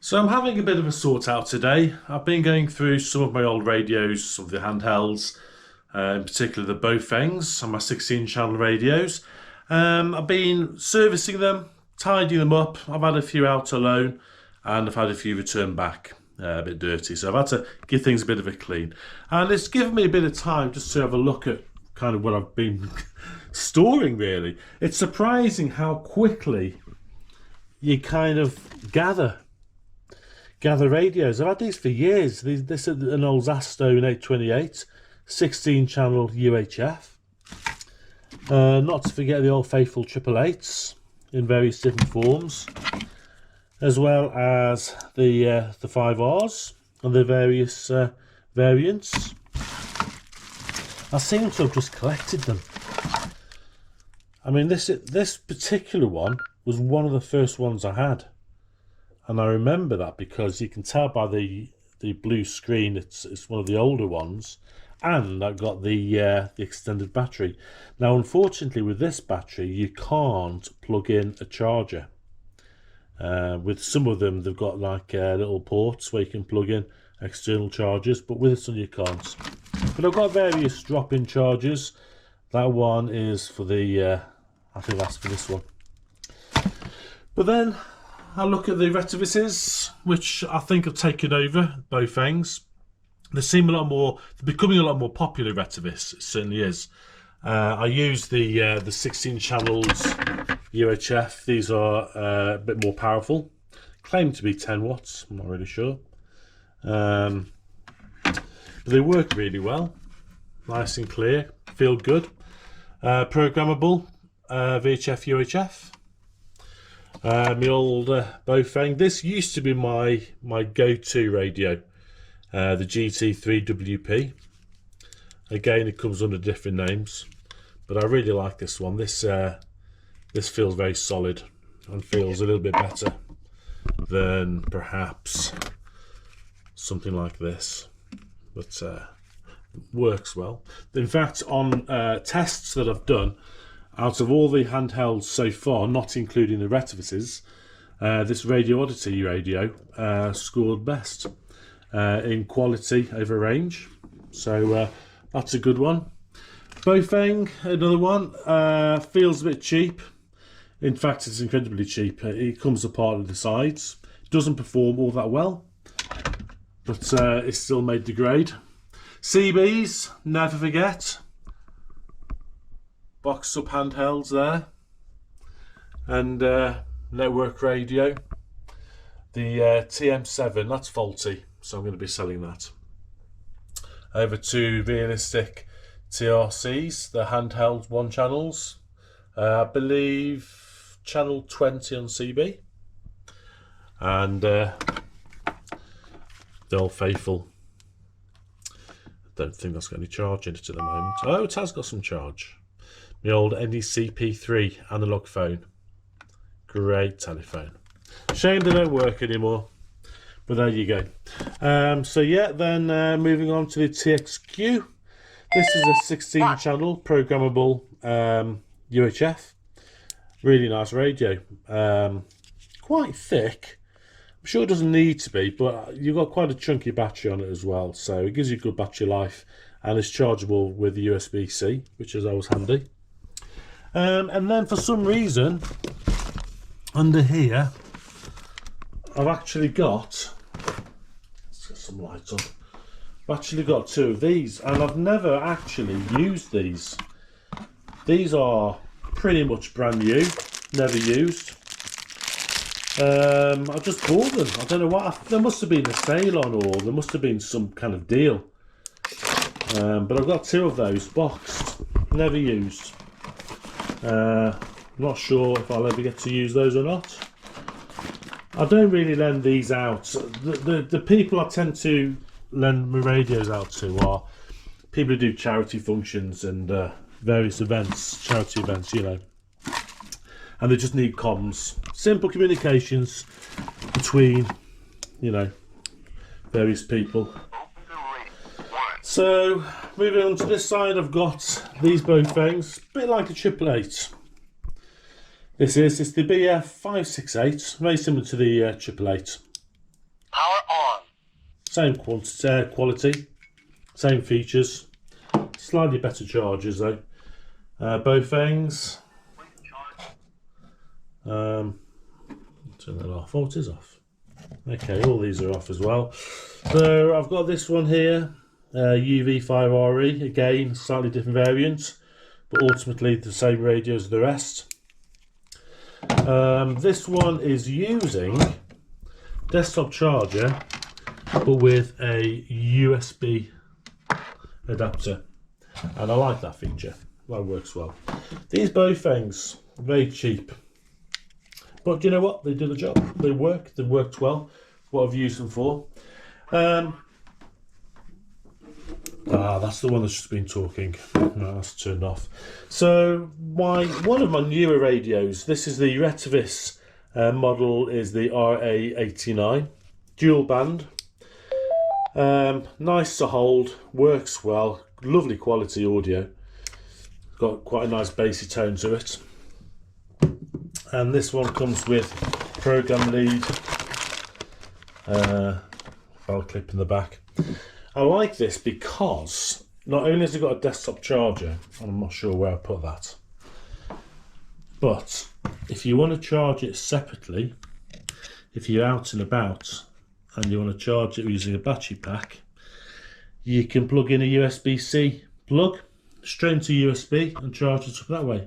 So I'm having a bit of a sort out today. I've been going through some of my old radios, some of the handhelds, in particular the Bofengs and my 16 channel radios. I've been servicing them, tidying them up. I've had a few out alone and I've had a few return back a bit dirty. So I've had to give things a bit of a clean. And it's given me a bit of time just to have a look at kind of what I've been storing really. It's surprising how quickly you kind of gather radios. I've had these for years. This is an old Zastone 828, 16 channel UHF. Not to forget the old faithful 888s in various different forms, as well as the 5Rs and the various variants. I seem to have just collected them. I mean, this particular one was one of the first ones I had. And I remember that because you can tell by the blue screen it's one of the older ones, and I've got the extended battery. Now, unfortunately, with this battery, you can't plug in a charger. With some of them, they've got like little ports where you can plug in external chargers, but with this one you can't. But I've got various drop-in chargers. That one is for the, I think that's for this one. But then I look at the retivices, which I think have taken over Bofengs. They seem a lot more, they're becoming a lot more popular, retivis. It certainly is. I use the 16 channels UHF. These are a bit more powerful. Claim to be 10 watts, I'm not really sure. But they work really well. Nice and clear, feel good. Programmable VHF UHF. My old Bofeng. This used to be my go-to radio, the GT3WP. Again, it comes under different names, but I really like this one. This feels very solid and feels a little bit better than perhaps something like this, but works well. In fact, on tests that I've done, out of all the handhelds so far, not including the retivices, this Radio Oddity radio scored best in quality over range. So that's a good one. Bofeng, another one, feels a bit cheap. In fact, it's incredibly cheap. It comes apart at the sides. It doesn't perform all that well, but it's still made the grade. CBs, never forget. Box up handhelds there, and network radio. The TM7, that's faulty, so I'm going to be selling that. Over to realistic TRCs, the handheld one channels. I believe channel 20 on CB, and the old faithful. Don't think that's got any charge in it at the moment. Oh, it has got some charge. The old NEC P3 analog phone. Great telephone. Shame they don't work anymore, but there you go. So yeah, then moving on to the TXQ. This is a 16 channel programmable UHF. Really nice radio. Quite thick. I'm sure it doesn't need to be, but you've got quite a chunky battery on it as well, so it gives you good battery life, and it's chargeable with the USB-C, which is always handy. And then for some reason, under here, I've actually got, let's get some lights on. I've actually got two of these, and I've never actually used these. These are pretty much brand new, never used. I just bought them. I don't know what, there must have been a sale on, or there must have been some kind of deal. But I've got two of those boxed, never used. Not sure if I'll ever get to use those or not. I don't really lend these out. The people I tend to lend my radios out to are people who do charity functions and various events, charity events, you know. And they just need comms, simple communications between, you know, various people. So moving on to this side, I've got these Bofengs, a bit like a 888. It's the BF568, very similar to the 888. same quality, same features, slightly better chargers though. Both things. Turn that off. Oh, it is off. Okay, all these are off as well. So I've got this one here, UV5RE, again, slightly different variant, but ultimately the same radio as the rest. This one is using desktop charger, but with a USB adapter, and I like that feature. That works well. These both things, very cheap. But you know what? They do the job. They work. They worked well. What I've used them for. That's the one that's just been talking. No, that's turned off. So one of my newer radios. This is the Retivis model. Is the RA89 dual band. Nice to hold. Works well. Lovely quality audio. Got quite a nice bassy tone to it. And this one comes with program lead, file clip in the back. I like this because not only has it got a desktop charger, and I'm not sure where I put that, but if you want to charge it separately, if you're out and about and you want to charge it using a battery pack, you can plug in a USB-C plug straight into USB and charge it up that way.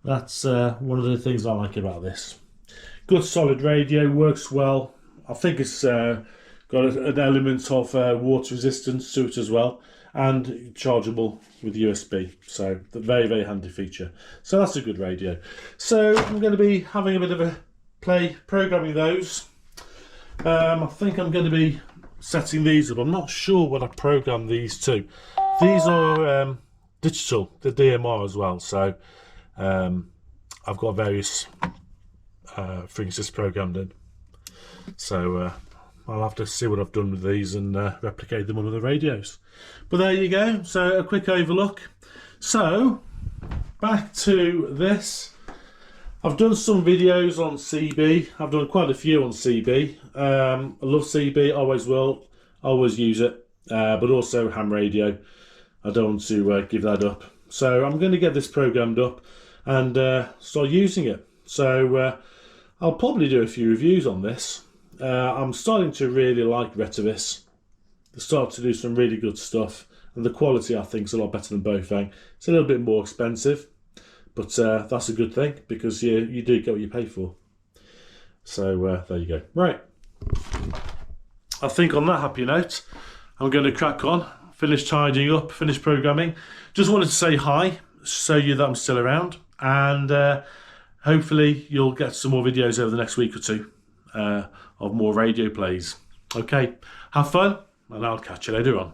That's one of the things I like about this. Good solid radio, works well. I think it's got an element of water resistance to it as well, and chargeable with USB. So the very, very handy feature. So that's a good radio. So I'm going to be having a bit of a play programming those. I think I'm going to be setting these up. I'm not sure what I program these to. These are digital, the DMR as well. So I've got various things just programmed in. So I'll have to see what I've done with these and replicate them on other radios. But there you go. So a quick overlook. So back to this. I've done some videos on CB. I've done quite a few on CB. I love CB, always will, always use it. But also ham radio. I don't want to give that up. So I'm going to get this programmed up and start using it. So I'll probably do a few reviews on this. I'm starting to really like Retivis. They start to do some really good stuff, and the quality I think is a lot better than Bofang. It's a little bit more expensive, but that's a good thing because you do get what you pay for. So there you go. Right, I think on that happy note, I'm going to crack on, finish tidying up, finish programming. Just wanted to say hi, show you that I'm still around, and hopefully you'll get some more videos over the next week or two of more radio plays. Okay, have fun, and I'll catch you later on.